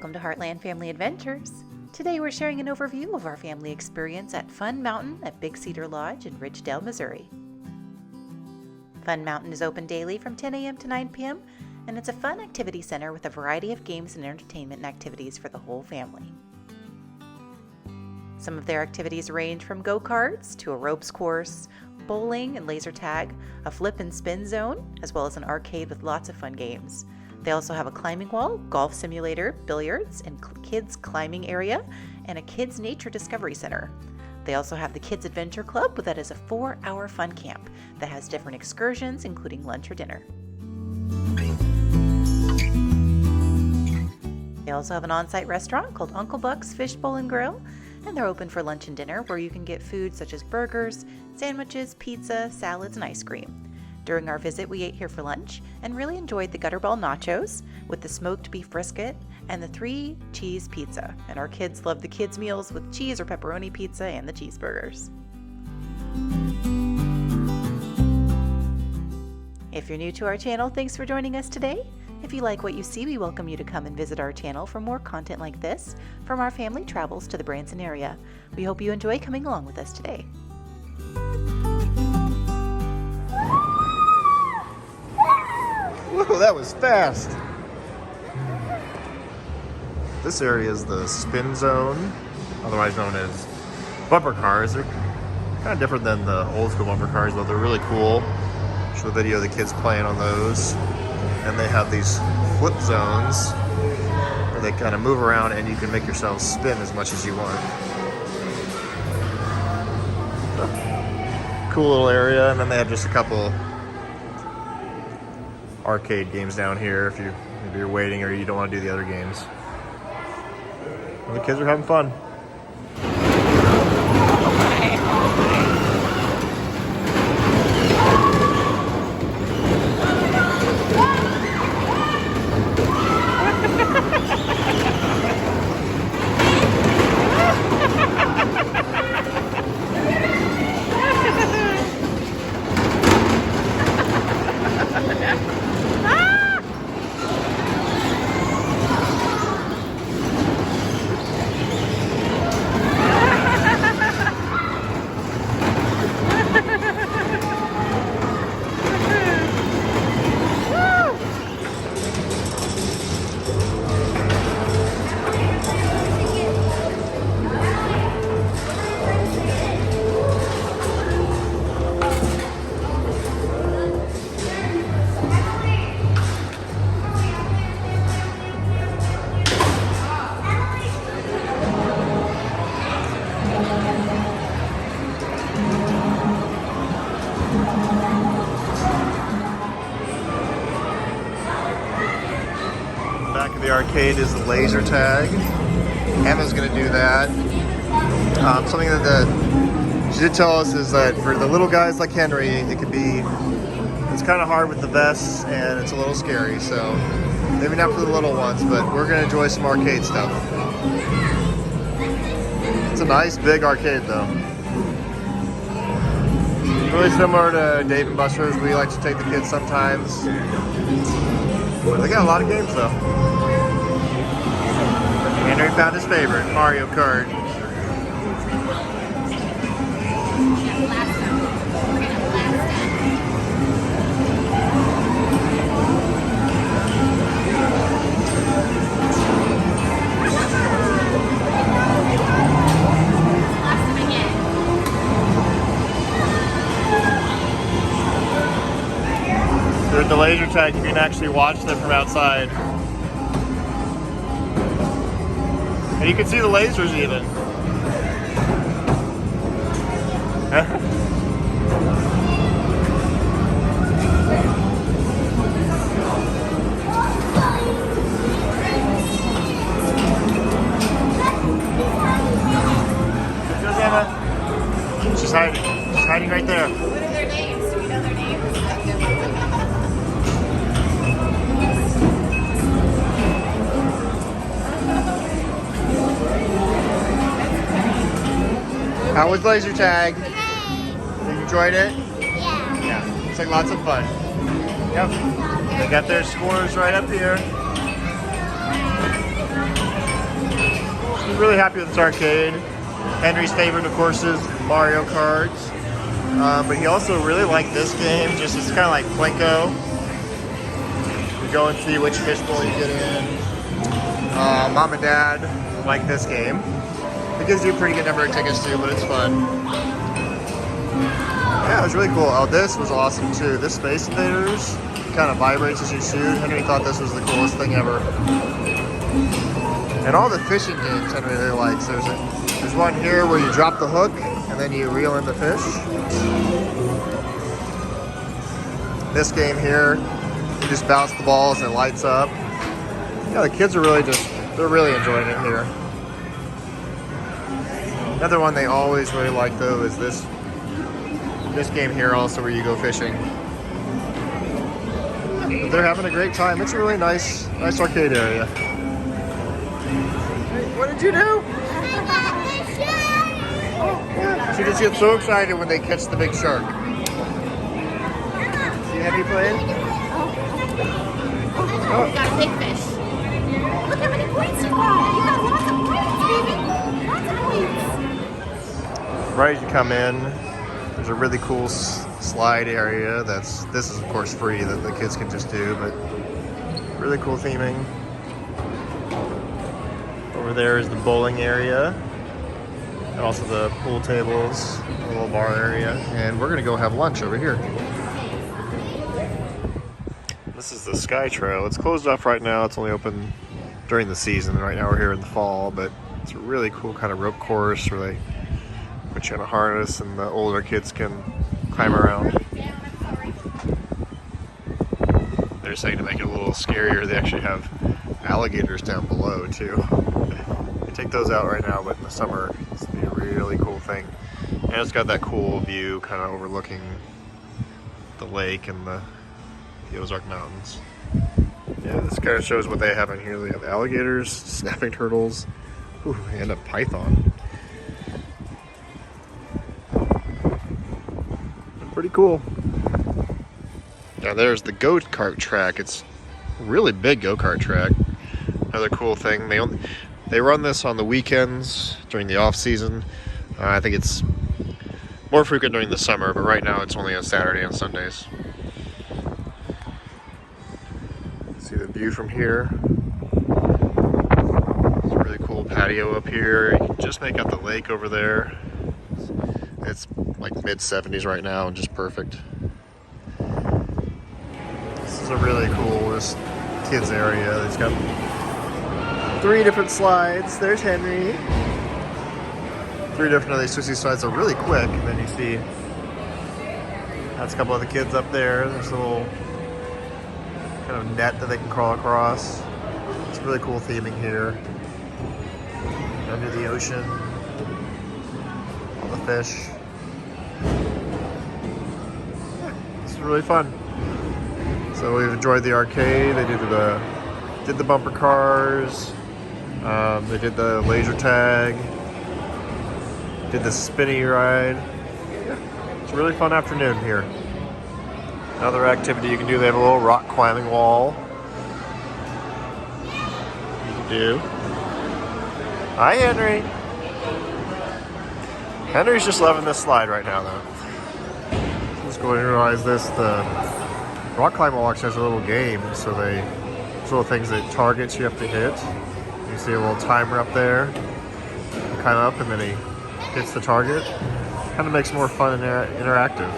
Welcome to Heartland Family Adventures. Today we're sharing an overview of our family experience at Fun Mountain at Big Cedar Lodge in Ridgedale, Missouri. Fun Mountain is open daily from 10 a.m. to 9 p.m. and it's a fun activity center with a variety of games and entertainment and activities for the whole family. Some of their activities range from go-karts to a ropes course, bowling and laser tag, a flip and spin zone, as well as an arcade with lots of fun games. They also have a climbing wall, golf simulator, billiards, and kids climbing area, and a kids nature discovery center. They also have the Kids Adventure Club that is a 4-hour fun camp that has different excursions, including lunch or dinner. They also have an on-site restaurant called Uncle Buck's Fishbowl and Grill, and they're open for lunch and dinner where you can get food such as burgers, sandwiches, pizza, salads, and ice cream. During our visit, we ate here for lunch and really enjoyed the Gutterball nachos with the smoked beef brisket and the 3 cheese pizza. And our kids loved the kids' meals with cheese or pepperoni pizza and the cheeseburgers. If you're new to our channel, thanks for joining us today. If you like what you see, we welcome you to come and visit our channel for more content like this from our family travels to the Branson area. We hope you enjoy coming along with us today. Whoa, that was fast. This area is the spin zone, otherwise known as bumper cars. They're kind of different than the old school bumper cars, but they're really cool. Show a video of the kids playing on those. And they have these flip zones where they kind of move around and you can make yourself spin as much as you want. Cool little area, and then they have just a couple arcade games down here if maybe you're waiting or you don't want to do the other games. And the kids are having fun. Back of the arcade is the laser tag. Emma's going to do that. Something that she did tell us is that for the little guys like Henry, it's kind of hard with the vests and it's a little scary. So maybe not for the little ones, but we're going to enjoy some arcade stuff. It's a nice big arcade though. Really similar to Dave & Buster's. We like to take the kids sometimes. They got a lot of games though. Henry found his favorite, Mario Kart. There's the laser tag, you can actually watch them from outside. And you can see the lasers even. There's Emma. She's hiding. She's hiding right there. What are their names? Do we know their names? How was laser tag? Hey! You enjoyed it? Yeah. Yeah. Looks like lots of fun. Yep. They got their scores right up here. He's really happy with this arcade. Henry's favorite, of course, is Mario Kart. But he also really liked this game. Just it's kind of like Plinko. You go and see which fishbowl you get in. Mom and Dad like this game. It gives you a pretty good number of tickets too, but it's fun. Yeah, it was really cool. Oh, this was awesome too. This Space Invaders kind of vibrates as you shoot. Henry thought this was the coolest thing ever. And all the fishing games Henry really likes. There's one here where you drop the hook and then you reel in the fish. This game here, you just bounce the balls and it lights up. Yeah, the kids are they're really enjoying it here. Another one they always really like though is this game here also where you go fishing. But they're having a great time. It's a really nice arcade area. What did you do? She just gets so excited when they catch the big shark. See Henry playing? Oh, you got a big fish. Look how many points you got. You got lots of points, baby. Lots of points. Right as you come in, there's a really cool slide area. This is of course free that the kids can just do, but really cool theming. Over there is the bowling area, and also the pool tables, a little bar area, and we're gonna go have lunch over here. This is the Sky Trail. It's closed off right now. It's only open during the season. Right now we're here in the fall, but it's a really cool kind of rope course where they put you in a harness and the older kids can climb around. They're saying to make it a little scarier, they actually have alligators down below too. They take those out right now, but in the summer it's gonna be a really cool thing. And it's got that cool view kind of overlooking the lake and the Ozark Mountains. Yeah, this kind of shows what they have in here. They have alligators, snapping turtles, and a python. Pretty cool. Now there's the Go-Kart Track. It's a really big go-kart track. Another cool thing, they run this on the weekends during the off season. I think it's more frequent during the summer, but right now it's only on Saturday and Sundays. See the view from here. It's a really cool patio up here. You can just make out the lake over there. It's like mid-70s right now and just perfect. This is a really cool kids area. It's got 3 different slides. There's Henry. 3 different of these twisty slides. They're really quick. And then you see that's a couple of the kids up there. There's a little kind of net that they can crawl across. It's really cool theming here. Under the ocean. All the fish. It's really fun. So we've enjoyed the arcade. They did the bumper cars. They did the laser tag. Did the spinny ride. Yeah, it's a really fun afternoon here. Another activity you can do, they have a little rock climbing wall you can do. Hi, Henry. Henry's just loving this slide right now, though. Let's go ahead and realize this. The rock climbing wall actually has a little game, so there's little things that targets you have to hit. You see a little timer up there. You climb up and then he hits the target. Kind of makes it more fun and interactive.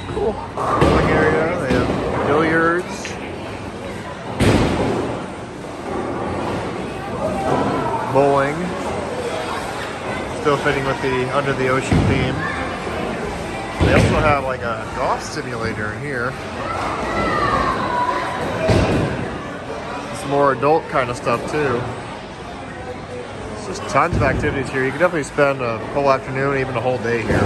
Cool. Bowling area. They have billiards. Bowling. Still fitting with the under the ocean theme. They also have like a golf simulator in here. Some more adult kind of stuff too. It's just tons of activities here. You could definitely spend a whole afternoon, even a whole day here.